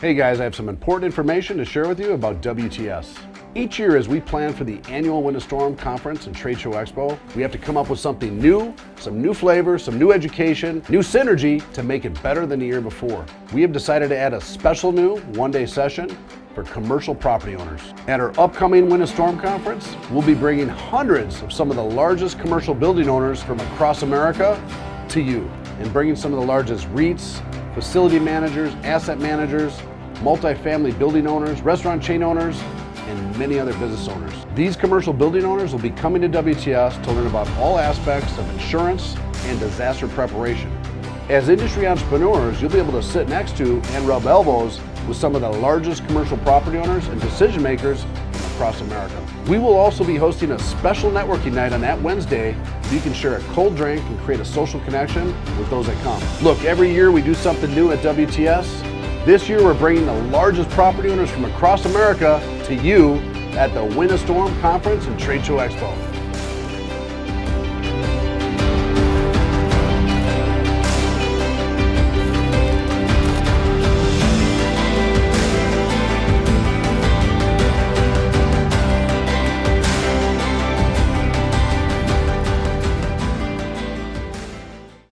Hey guys, I have some important information to share with you about WTS. Each year as we plan for the annual Winter Storm Conference and Tradeshow Expo, we have to come up with something new, some new flavors, some new education, new synergy to make it better than the year before. We have decided to add a special new one-day session for commercial property owners. At our upcoming Winter Storm Conference, we'll be bringing hundreds of some of the largest commercial building owners from across America to you, and bringing some of the largest REITs, facility managers, asset managers, multifamily building owners, restaurant chain owners, and many other business owners. These commercial building owners will be coming to WTS to learn about all aspects of insurance and disaster preparation. As industry entrepreneurs, you'll be able to sit next to and rub elbows with some of the largest commercial property owners and decision makers across America. We will also be hosting a special networking night on that Wednesday so you can share a cold drink and create a social connection with those that come. Look, every year we do something new at WTS. This year we're bringing the largest property owners from across America to you at the Winter Storm Conference and Tradeshow Expo.